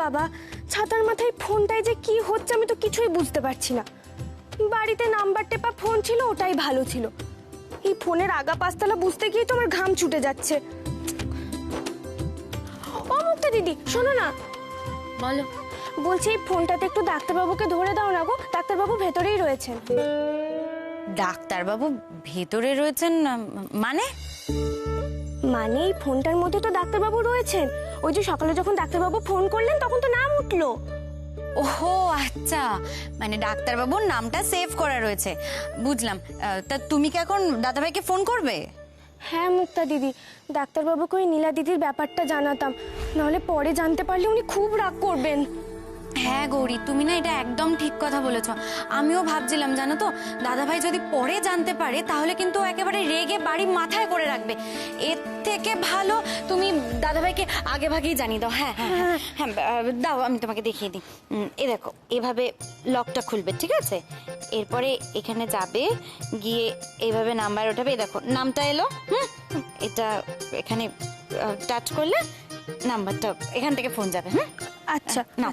বাবা, ছাতার মাথায় ফোনটায় যে কি হচ্ছে আমি তো কিছুই বুঝতে পারছি না। বাড়িতে নাম্বার টেপা ফোন ছিল, ওটাই ভালো ছিল। এই ফোনের আগা পাঁচতলা বুঝতে গিয়ে তো আমার ঘাম ছুটে যাচ্ছে। ও মুক্তা দিদি, শোনো না। বলো। বলছি এই ফোনটাতে একটু ডাক্তারবাবুকে ধরে দাও না গো, ডাক্তারবাবু ভেতরেই রয়েছেন। ডাক্তারবাবু ভেতরে রয়েছেন মানে? মানে এই ফোনটার মধ্যে তো ডাক্তারবাবু রয়েছেন। ওই যে সকালে যখন ডাক্তারবাবু ফোন করলেন তখন তো নাম উঠলো। ওহো আচ্ছা, মানে ডাক্তারবাবুর নামটা সেভ করা রয়েছে, বুঝলাম। তা তুমি কি এখন দাদাভাইকে ফোন করবে? হ্যাঁ মুক্তা দিদি, ডাক্তারবাবুকে ওই নীলা দিদির ব্যাপারটা জানাতাম, নাহলে পরে জানতে পারলে উনি খুব রাগ করবেন। হ্যাঁ গৌরী, তুমি না এটা একদম ঠিক কথা বলেছো। আমিও ভাবছিলাম জানো তো, দাদাভাই যদি পরে জানতে পারে তাহলে কিন্তু একেবারে রেগে বাড়ি মাথায় করে রাখবে। এর থেকে ভালো তুমি দাদাভাইকে আগে ভাগেই জানিয়ে দাও। হ্যাঁ হ্যাঁ হ্যাঁ হ্যাঁ, দাও আমি তোমাকে দেখিয়ে দিই। এ দেখো, এভাবে লকটা খুলবে, ঠিক আছে? এরপরে এখানে যাবে, গিয়ে এইভাবে নাম্বার ওঠাবে। দেখো নামটা এলো, এটা এখানে টাচ করলে নাম্বারটা এখান থেকে ফোন যাবে। আচ্ছা না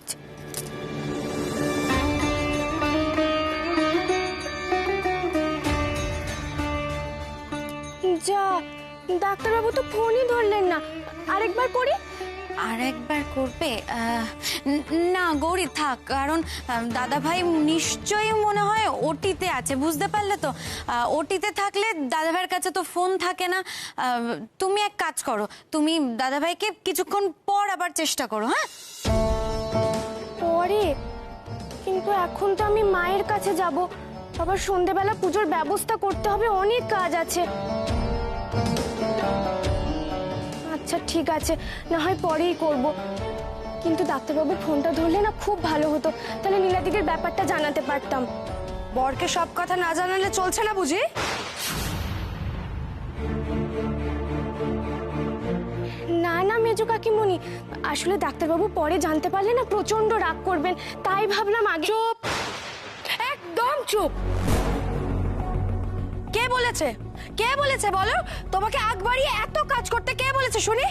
যা, ডাক্তারবাবু তো ফোনই ধরলেন না। আরেকবার করি? আর একবার করবে? না গৌরী থাক, কারণ দাদাভাই নিশ্চয়ই মনে হয় ওটিতে আছে, বুঝতে পারলে তো? ওটিতে থাকলে দাদাভাইয়ের কাছে তো ফোন থাকে না। তুমি এক কাজ করো, তুমি দাদাভাইকে কিছুক্ষণ পর আবার চেষ্টা করো। হ্যাঁ পরে? কিন্তু এখন তো আমি মায়ের কাছে যাব, আবার সন্ধেবেলা পুজোর ব্যবস্থা করতে হবে, অনেক কাজ আছে। আচ্ছা ঠিক আছে, না হয় পরেই করব। কিন্তু ডাক্তারবাবু ফোনটা ধরলে না খুব ভালো হতো, তাহলে নীলা দিদির ব্যাপারটা জানাতে পারতাম। বরকে সব কথা না জানালে চলছে না বুঝি? না না মেজো কাকিমণি, আসলে ডাক্তারবাবু পরে জানতে পারলে না প্রচন্ড রাগ করবেন, তাই ভাবলাম আগে। চুপ, একদম চুপ। কে বলেছে? কে বলেছে বলো? তোমাকে আগ বাড়িয়ে এত কাজ করতে কে বলেছে শুনি?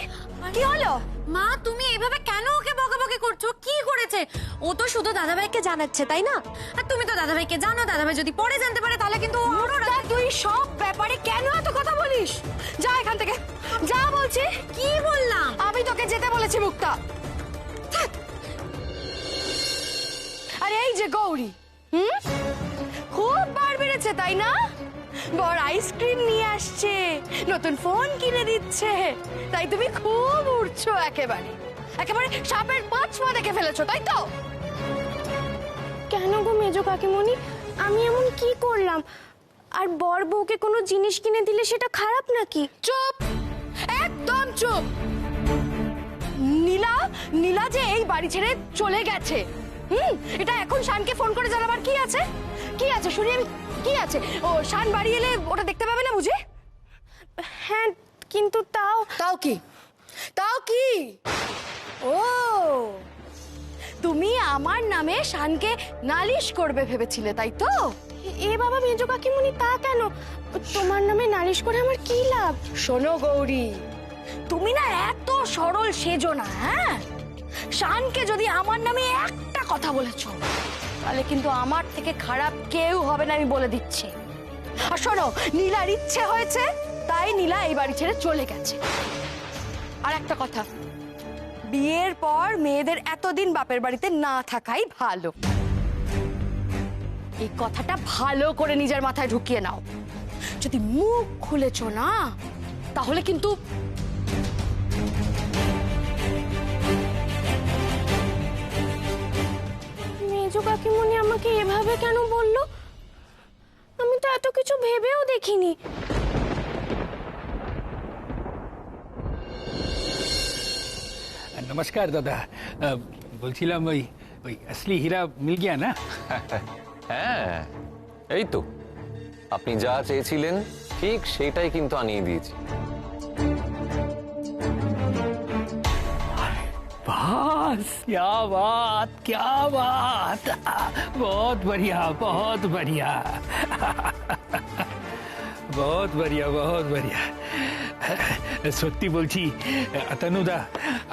কি হলো? মা, তুমি এভাবে কেন ওকে বকাবকি করছো? কি করেছে ও? তো শুধু দাদাভাইকে জানাচ্ছে, তাই না? আর তুমি তো দাদাভাইকে জানো, দাদাভাই যদি পরে জানতে পারে তাহলে কিন্তু তুই সব ব্যাপারে কেন এত কথা বলিস? যা এখান থেকে, যা বলছি। কি বললাম? আমি তোকে যেতে বলেছি মুক্তা। আরে এই যে গৌরী, খুব বার বেড়েছে তাই না? বর আইসক্রিম নিয়ে আসছে, নতুন ফোন কিনে দিচ্ছে, তাই তুমি খুব উড়ছো, একেবারে একেবারে সাপের পাঁচ পা দেখে ফেলেছো, তাই তো? কেন গো মেজো কাকিমণি, আমি এমন কি করলাম? আর বর বউকে কোনো জিনিস কিনে দিলে সেটা খারাপ নাকি? চুপ, একদম চুপ। নীলা, নীলা যে এই বাড়ি ছেড়ে চলে গেছে, এটা এখন শানকে ফোন করে জানাবার কি আছে? কি আছে শুনি আমি, কি আছে? ও শান বাড়ি এলে ওটা দেখতে পাবে না বুঝি? হ্যাঁ কিন্তু তাও। তাও কি? তাও কি? ও, তুমি আমার নামে শানকে নালিশ করবে ভেবেছিলে, তাই তো? এ বাবা মেজো কাকিমণি, তা কেন? তোমার নামে নালিশ করে আমার কি লাভ? শোনো গৌরী, তুমি না এত সরল সেজো না। হ্যাঁ, শানকে যদি আমার নামে একটা কথা বলেছো তাহলে কিন্তু আমার থেকে খারাপ কেউ হবে না, আমি বলে দিচ্ছি। আর শোনো, নীলার ইচ্ছে হয়েছে তাই নীলা এই বাড়ি ছেড়ে চলে গেছে। আর একটা কথা, বিয়ের পর মেয়েদের এতদিন বাপের বাড়িতে না থাকাই ভালো। এই কথাটা ভালো করে নিজের মাথায় ঢুকিয়ে নাও। যদি মুখ খুলেছ না তাহলে কিন্তু মেজো কাকিমণি আমাকে এভাবে কেন বললো? আমি তো এত কিছু ভেবেও দেখিনি। नमस्कार दादा, বলছিলাম ওই ওই असली हीरा मिल गया ना? হ্যাঁ, এই তো আপনি যা চেয়েছিলেন ঠিক সেটাই কিন্তু আনিয়ে দিয়েছি। बस क्या बात, क्या बात, बहुत बढ़िया, बहुत बढ़िया। बहुत बढ़िया बहुत बढ़िया সত্যি বলছি তনুদা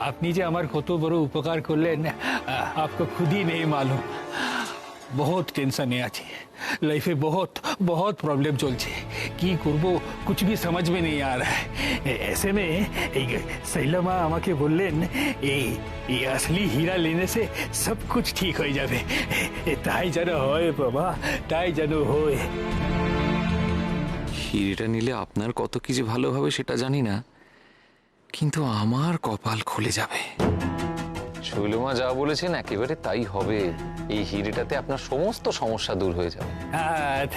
আপনি যে আমার কত বড় উপকার করলেন आपको खुद ही नहीं मालूम बहुत टेंशन है आछी लाइफे बहुत बहुत प्रॉब्लम चलছে কি করব कुछ भी समझ में नहीं आ रहा है ऐसे में सैलमा আমাকে বললেন এই असली हीरा लेने से सब कुछ ठीक हो যাবে তাই যেন হয় বাবা তাই যেন হয় হিরেটা নিলে আপনার কত কি যে ভালো হবে সেটা জানি না, কিন্তু আমার কপাল খুলে যাবে। শৈলমা যা বলেছেন একেবারে তাই হবে। এই হিরেটাতে আপনার সমস্ত সমস্যা দূর হয়ে যাবে।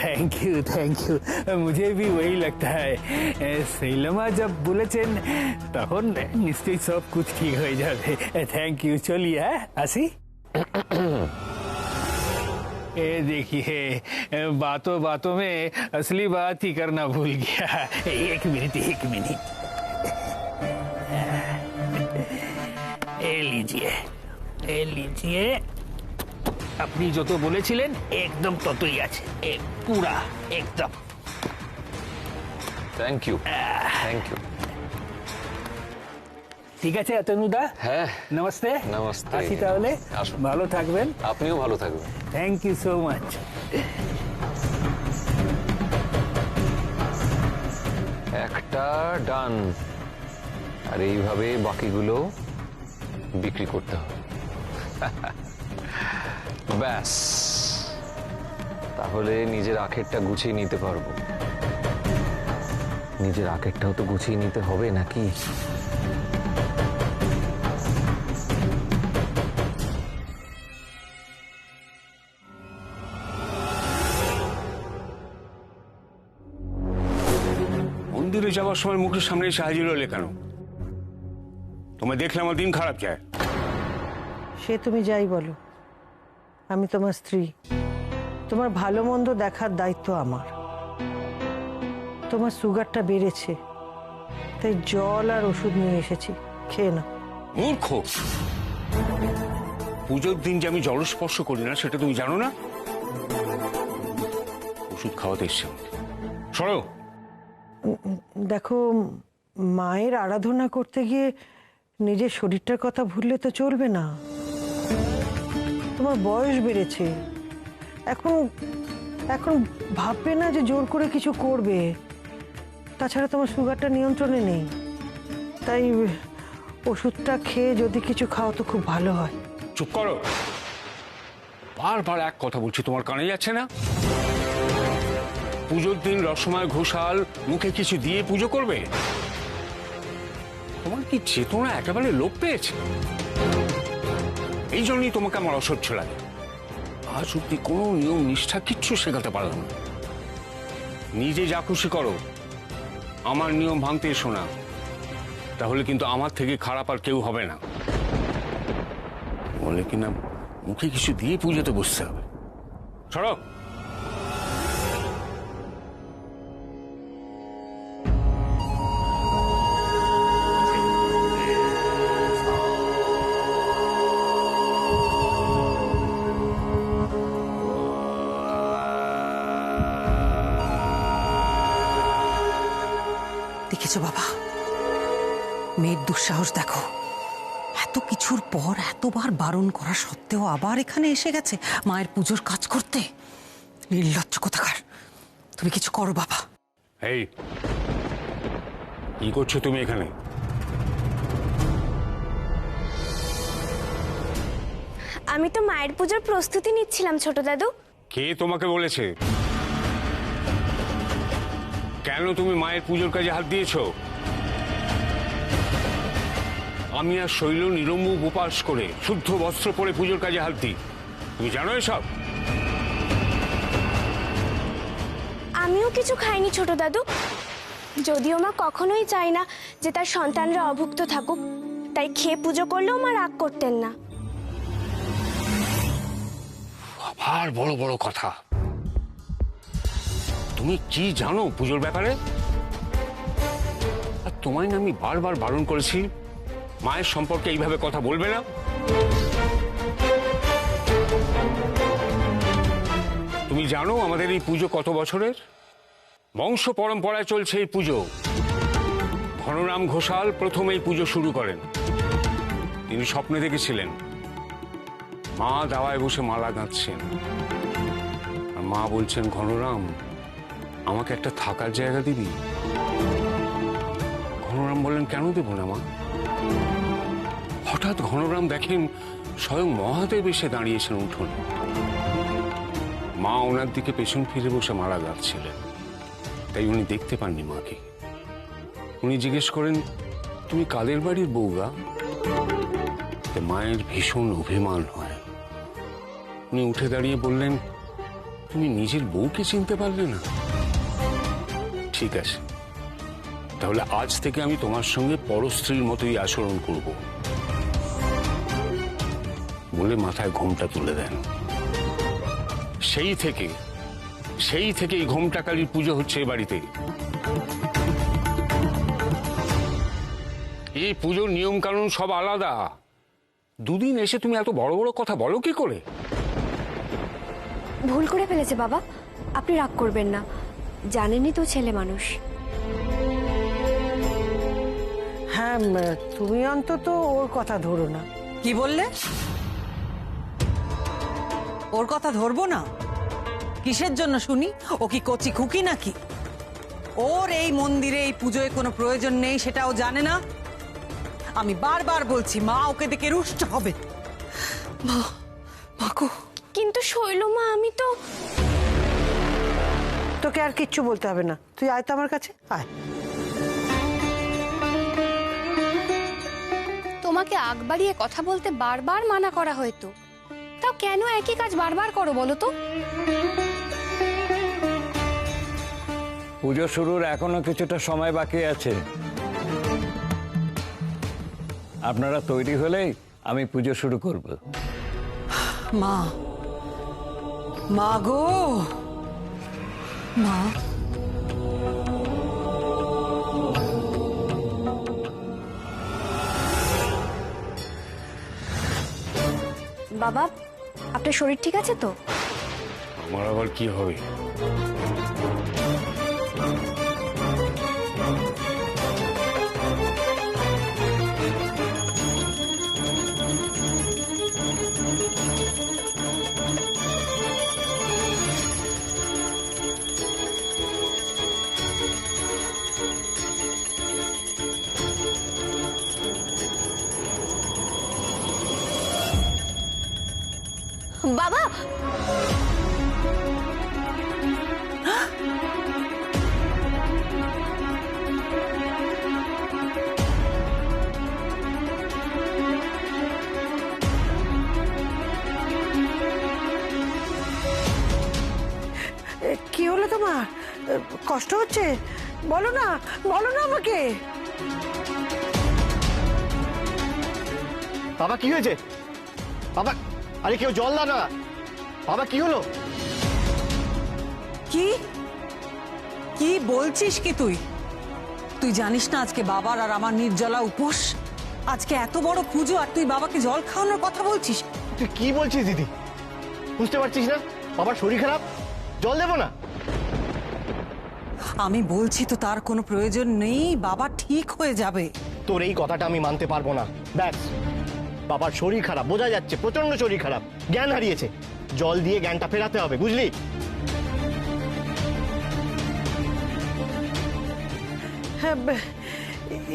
थैंक यू मुझे भी वही लगता है सैलमा जब बोलेছেন তখন নিশ্চয়ই सब कुछ ठीक हो যাবে। थैंक यू चलिए आसी ये देखिए बातों बातों में असली बात ही करना भूल गया। एक मिनट ये लीजिए আপনি যত বলেছিলেন একদম ততই আছে পুরা একদম। Thank you. ঠিক আছে তনুদা। হ্যাঁ নমস্তে। নমস্তে। আসি তাহলে, আসুন। ভালো থাকবেন। আপনিও ভালো থাকবেন। Thank you so much. একটা ডান, আর এইভাবে বাকিগুলো বিক্রি করতে হবে। ব্যাস, তাহলে নিজের আখেরটা গুছিয়ে নিতে পারবো। নিজের আখেরটাও তো গুছিয়ে নিতে হবে নাকি? মন্দিরে যাওয়ার সময় মুখের সামনে এসে হাজির হলে কেন? তোমায় দেখলে আমার দিন খারাপ যায়। সে তুমি যাই বলো, আমি তোমার স্ত্রী, তোমার ভালো মন্দ দেখার দায়িত্ব আমার। তোমার সুগারটা বেড়েছে, তাই জল আর ওষুধ নিয়ে এসেছি, খেয়ে নাও। মূর্খ! পুজোর দিন যে আমি জলস্পর্শ করি না সেটা তুমি জানো না? ওষুধ খাওয়াতে এসছে। সরো। দেখো, মায়ের আরাধনা করতে গিয়ে নিজের শরীরটার কথা ভুললে তো চলবে না। তোমার বয়স বেড়েছে, এখন এখন ভাববে না যে জোর করে কিছু করবে। তাছাড়া তোমার সুগারটা নিয়ন্ত্রণে নেই, তাই ওষুধটা খেয়ে যদি কিছু খাও তো খুব ভালো হয়। চুপ করো। বারবার এক কথা বলছি, তোমার কানে যাচ্ছে না? পুজোর দিন রসময় ঘোষাল মুখে কিছু দিয়ে পুজো করবে? তোমার কি চেতনা একেবারে লোপ পেয়েছে? এই জন্যই তোমাকে আমার অসহ্য লাগে। আজ অব্দি কোনো নিয়ম নিষ্ঠা কিচ্ছু শেখাতে পারলাম না। নিজে যা খুশি করো, আমার নিয়ম ভাঙতে এসো না, তাহলে কিন্তু আমার থেকে খারাপ আর কেউ হবে না। বলে কিনা মুখে কিছু দিয়ে পুজোতে বসতে হবে। সরো। দেখেছো বাবা, মেয়ের দুঃসাহস দেখো। এত কিছুর পর এতবার বারণ করা সত্ত্বেও আবার এখানে এসে গেছে মায়ের পুজোর কাজ করতে। নির্লজ্জ কোথাকার। তুমি কিছু করো বাবা। এই, কি করছো তুমি এখানে? আমি তো মায়ের পূজার প্রস্তুতি নিচ্ছিলাম ছোট দাদু। কে তোমাকে বলেছে? কেন তুমি মায়ের পুজোর কাজে হাত দিয়েছো? আমি আর শৈল নিরম্ব উপবাস করে শুদ্ধ বস্ত্র পরে পুজোর কাজে হাত দিই। তুমি জানো এসব? আমিও কিছু খাইনি ছোট দাদু। যদিও মা কখনোই চায় না যে তার সন্তানরা অভুক্ত থাকুক, তাই খেয়ে পুজো করলেও মা রাগ করতেন না। আবার বড় বড় কথা। তুমি কি জানো পুজোর ব্যাপারে? আর তোমায় না আমি বারবার বারণ করেছি মায়ের সম্পর্কে এইভাবে কথা বলবে না। তুমি জানো আমাদের এই পুজো কত বছরের? বংশ পরম্পরায় চলছে এই পুজো। ঘনরাম ঘোষাল প্রথম এই পুজো শুরু করেন। তিনি স্বপ্নে দেখেছিলেন মা দাওয়ায় বসে মালা গাঁথছেন, আর মা বলছেন, ঘনরাম আমাকে একটা থাকার জায়গা দিবি? ঘনরাম বললেন, কেন দেব না মা? হঠাৎ ঘনরাম দেখেন স্বয়ং মহাদেব এসে দাঁড়িয়েছেন উঠোনে। মা ওনার দিকে পেছন ফিরে বসে মালা গাঁথছিলেন, তাই উনি দেখতে পাননি মাকে। উনি জিজ্ঞেস করেন, তুমি কাদের বাড়ির বউ গা? মায়ের ভীষণ অভিমান হয়। উনি উঠে দাঁড়িয়ে বললেন, তুমি নিজের বউকে চিনতে পারলে না? ঠিক আছে, তাহলে আজ থেকে আমি তোমার সঙ্গে পরস্ত্রীর মতোই আচরণ করব বলে মাথায় ঘোমটা তুলে দেন। সেই থেকে এই ঘোমটা কালীর পুজো হচ্ছে এই বাড়িতে। এই পুজোর নিয়ম কানুন সব আলাদা। দুদিন এসে তুমি এত বড় বড় কথা বলো কি করে? ভুল করে ফেলেছে বাবা, আপনি রাগ করবেন না, জানেনই তো ছেলে মানুষ। হ্যাঁ, তুমি অন্তত ওর কথা ধরো না। কি বললে? ওর কথা ধরবো না? কিসের জন্য শুনি? ও কি কচি খুকি নাকি? ওর এই মন্দিরে এই পুজোয় কোনো প্রয়োজন নেই সেটাও জানে না। আমি বারবার বলছি মা ওকে দেখে রুষ্ট হবে। মা, মাকো। কিন্তু শৈলমা, আমি তো... তোকে আর কিচ্ছু বলতে হবে না, তুই আয় তো আমার কাছে, আয়। তোমাকে আগ বাড়িয়ে কথা বলতে বারবার মানা করা হয়তো, তাও কেন একই কাজ বারবার করো বলো তো? পুজো শুরুর এখনো কিছুটা সময় বাকি আছে। আপনারা তৈরি হলেই আমি পুজো শুরু করব। মা, মা গো, মা। বাবা, আপনার শরীর ঠিক আছে তো? আমার আবার কি হবে? বাবা, কি হলো তোমার? কষ্ট হচ্ছে? বলো না, বলো না আমাকে। বাবা কি হয়েছে? বাবা, আরে কেউ জল দাও না। বাবা কি হলো? কি কি বলছিস কি তুই? তুই জানিস না আজকে বাবার আর আমার নির্জলা উপোস? আজকে এত বড় পুজো আর তুই বাবাকে জল খাওয়ানোর কথা বলছিস? তুই কি বলছিস দিদি? বুঝতে পারছিস না বাবার শরীর খারাপ? জল দেবো না? আমি বলছি তো তার কোনো প্রয়োজন নেই, বাবা ঠিক হয়ে যাবে। তোর এই কথাটা আমি মানতে পারবো না। ব্যাস, বাবার শরীর খারাপ বোঝা যাচ্ছে, প্রচন্ড শরীর খারাপ, জ্ঞান হারিয়েছে। জল দিয়ে জ্ঞানটা ফেরাতে হবে, বুঝলি? হ্যাঁ,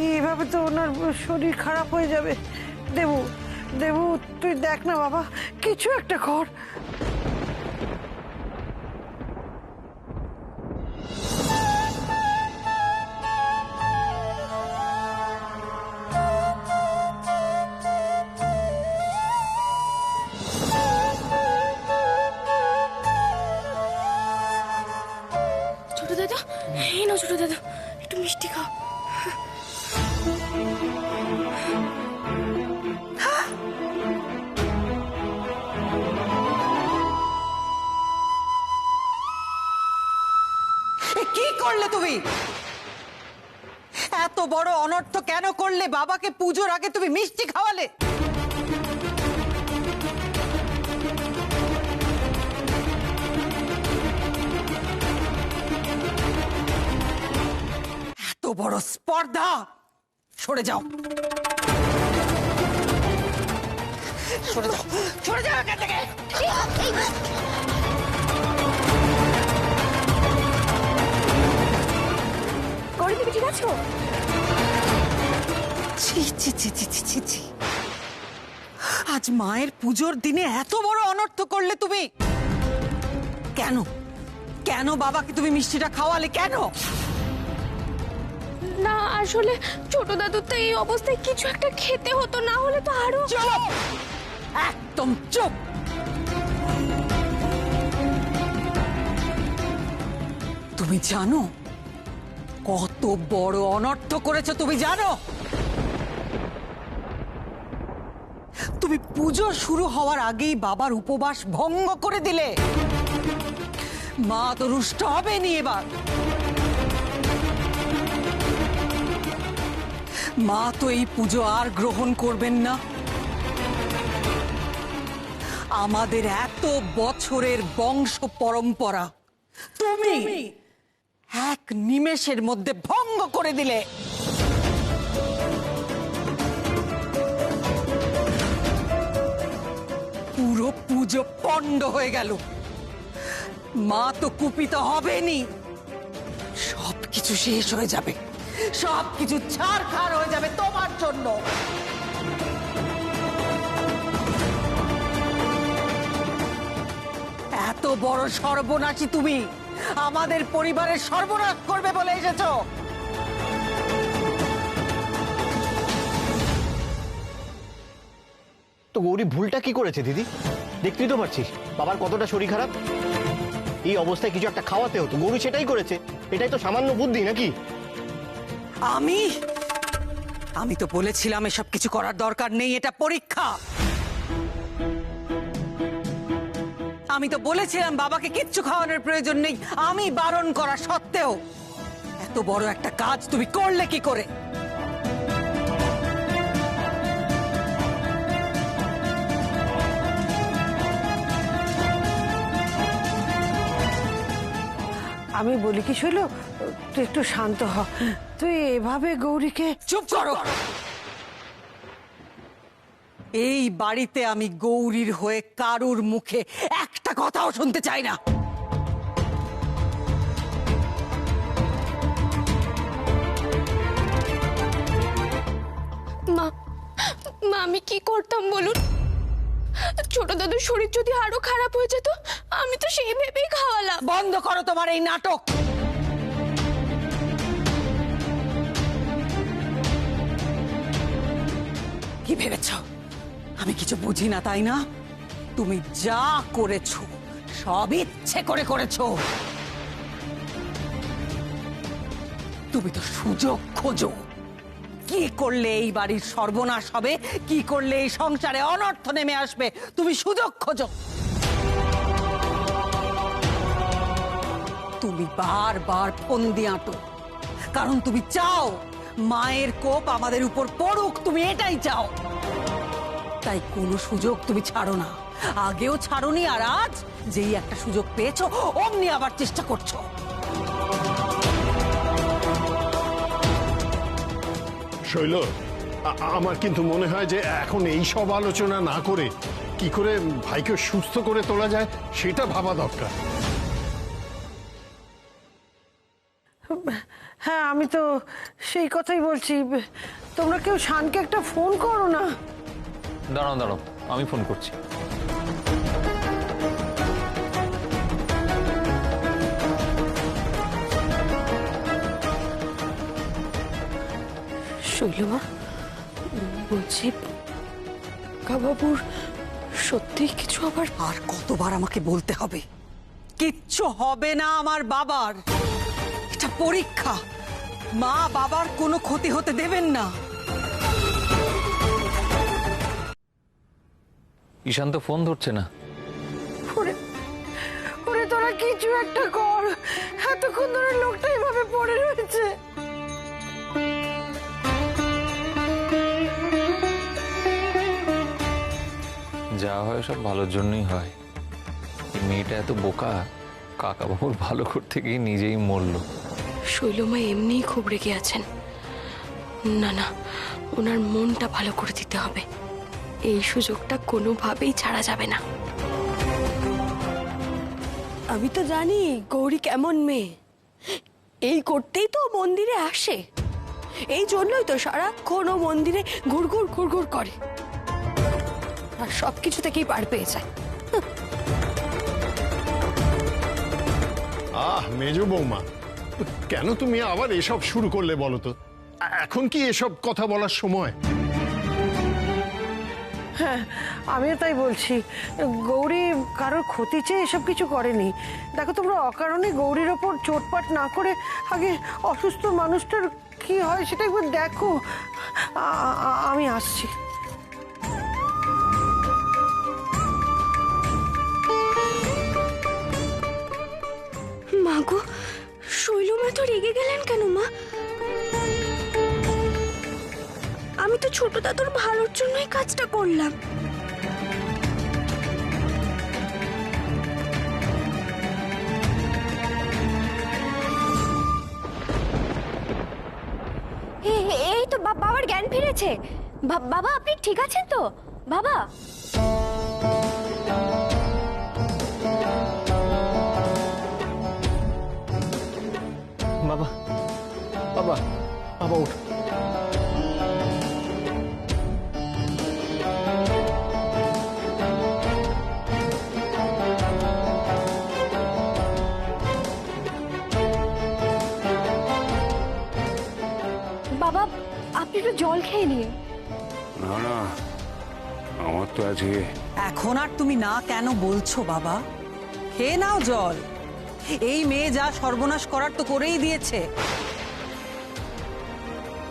এইভাবে তো ওনার শরীর খারাপ হয়ে যাবে। দেবু, দেবু, তুই দেখ না বাবা, কিছু একটা কর। ছোট দাদা, এই না ছোট দাদা, একটু মিষ্টি খাও। কি করলে তুমি? এত বড় অনর্থ কেন করলে? বাবাকে পুজোর আগে তুমি মিষ্টি খাওয়ালে। বড় স্পর্ধা! সরে যাও, সরে যাও, সরে যাও এখান থেকে! গৌরী তুমি ঠিক আছো? ছি ছি ছি ছি ছি ছি ছি! আজ মায়ের পুজোর দিনে এত বড় অনর্থ করলে তুমি! কেন কেন বাবাকে তুমি মিষ্টিটা খাওয়ালে কেন? না আসলে ছোট দাদুর তো এই অবস্থায় কিছু একটা খেতে হতো, না হলে তো আরো। চুপ! একদম চুপ! তুমি জানো কত বড় অনর্থ করেছো? তুমি জানো তুমি পুজো শুরু হওয়ার আগেই বাবার উপবাস ভঙ্গ করে দিলে। মা তো রুষ্ট হবেনি এবার। মা তো এই পুজো আর গ্রহণ করবেন না। আমাদের এত বছরের বংশ পরম্পরা তুমি এক নিমেষের মধ্যে ভঙ্গ করে দিলে। পুরো পুজো পণ্ড হয়ে গেল। মা তো কুপিত হবেনি, সবকিছু শেষ হয়ে যাবে, সবকিছু ছাড়খাড় হয়ে যাবে তোমার জন্য। এত বড় সর্বনাশী তুমি আমাদের পরিবারের সর্বনাশ করবে বলে এসেছো। তো গৌরী ভুলটা কি করেছে দিদি? দেখতেই তো পারছিস বাবার কতটা শরীর খারাপ। এই অবস্থায় কিছু একটা খাওয়াতে হতো, গৌরী সেটাই করেছে। এটাই তো সামান্য বুদ্ধি নাকি? আমি তো বলেছিলাম এসব কিছু করার দরকার নেই, এটা পরীক্ষা। আমি তো বলেছিলাম বাবাকে কিচ্ছু খাওয়ানোর প্রয়োজন নেই। আমি বারণ করা সত্ত্বেও এত বড় একটা কাজ তুমি করলে কি করে? আমি বলি কি শৈল, তুই একটু শান্ত হ। তুই এভাবে গৌরীকে। চুপ করো! এই বাড়িতে আমি গৌরীর হয়ে কারুর মুখে একটা কথাও শুনতে চাই না। মা মা আমি কি করতাম বলুন? ছোট দাদুর শরীর যদি আরো খারাপ হয়ে যেত, আমি তো সেই ভেবেই খাওয়ালাম। বন্ধ করো তোমার এই নাটক। কি ভেবেছ আমি কিছু বুঝি না, তাই না? তুমি যা করেছো সব ইচ্ছে করে করেছো। তুমি তো সুযোগ খোঁজো, কি করলে এই বাড়ির সর্বনাশ হবে, কি করলে এই সংসারে অনর্থ নেমে আসবে, তুমি সুযোগ খোঁজো। তুমি বারবার ফন্দি আঁটো, কারণ তুমি চাও মায়ের কোপ আমাদের উপর পড়ুক, তুমি এটাই চাও। তাই কোনো সুযোগ তুমি ছাড়ো না, আগেও ছাড়োনি, আর আজ যেই একটা সুযোগ পেয়েছো অমনি আবার চেষ্টা করছো। শৈল, আমার কিন্তু মনে হয় যে এখন এই সব আলোচনা না করে কি করে ভাইকে সুস্থ করে তোলা যায় সেটা ভাবা দরকার। হ্যাঁ, আমি তো সেই কথাই বলছি। তোমরা কেউ শানকে একটা ফোন করো না। দাঁড়াও দাঁড়াও, আমি ফোন করছি। শৈলমা বলছি, কাবাবুর সত্যি কিছু আবার? আর কতবার আমাকে বলতে হবে? কিচ্ছু হবে না আমার বাবার, এটা পরীক্ষা। মা বাবার কোনো ক্ষতি হতে দেবেন না। ঈশান তো ফোন ধরছে না। ওরে তোরা কিছু একটা কর, এতক্ষণ ধরে লোকটা এভাবে পড়ে রয়েছে। যা হয় সব ভালোর জন্যই হয়। এই মেয়েটা এত বোকা, কাকা বাবুর ভালো করতে গিয়ে নিজেই মরল। শৈলমা এমনিই খুব রেগে আছেন। না না, ওনার মনটা ভালো করে দিতে হবে। এই সুযোগটা কোনোভাবেই ছাড়া যাবে না। আমি তো জানি গৌরী কেমন মেয়ে, এই করতেই তো মন্দিরে আসে, এই জন্যই তো সারাক্ষণ ও মন্দিরে ঘুরঘুর ঘুরঘুর করে, আর সবকিছু থেকেই পার পেয়ে যায়। মেজো বৌমা, কেন তুমি আবার এসব শুরু করলে বলো তো? এখন কি এসব কথা বলার সময়? হ্যাঁ, আমিও তাই বলছি। গৌরী কারোর ক্ষতি চেয়ে এসব কিছু করেনি। দেখো, তোমরা অকারণে গৌরীর ওপর চোটপাট না করে আগে অসুস্থ মানুষটার কি হয় সেটা একবার দেখো। আমি আসছি। মা গো, শৈলমা তো রেগে গেলেন কেন মা? আমি তো ছোট দাদুর ভালোর জন্যই কাজটা করলাম। এই তো বাবার জ্ঞান ফিরেছে। বাবা, আপনি ঠিক আছেন তো বাবা? বাবা, বাবা, বাবা ওঠ। বাবা, আপনি একটু জল খেয়ে নিন। না না, আমার তো আজকে এখন আর তুমি না কেন বলছো বাবা? খেয়ে নাও জল। এই মেয়ে যা সর্বনাশ করার তো করেই দিয়েছে।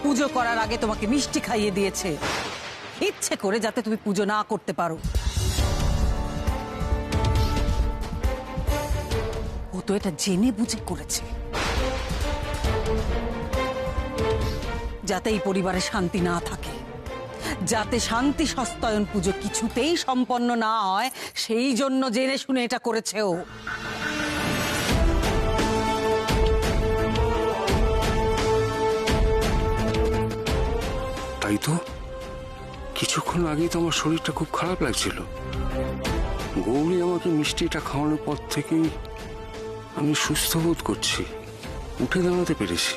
পুজো করার আগে তোমাকে মিষ্টি খাইয়ে দিয়েছে, ইচ্ছে করে, যাতে তুমি পুজো না করতে পারো। ও তো এটা জেনে বুঝে করেছে, যাতে এই পরিবারে শান্তি না থাকে, যাতে শান্তি সস্তায়ন পুজো কিছুতেই সম্পন্ন না হয়, সেই জন্য জেনে শুনে এটা করেছে ও। তাই তো, কিছুক্ষণ আগেই তো আমার শরীরটা খুব খারাপ লাগছিল। গৌরী আমাকে মিষ্টিটা খাওয়ানোর পর থেকেই আমি সুস্থ বোধ করছি, উঠে দাঁড়াতে পেরেছি।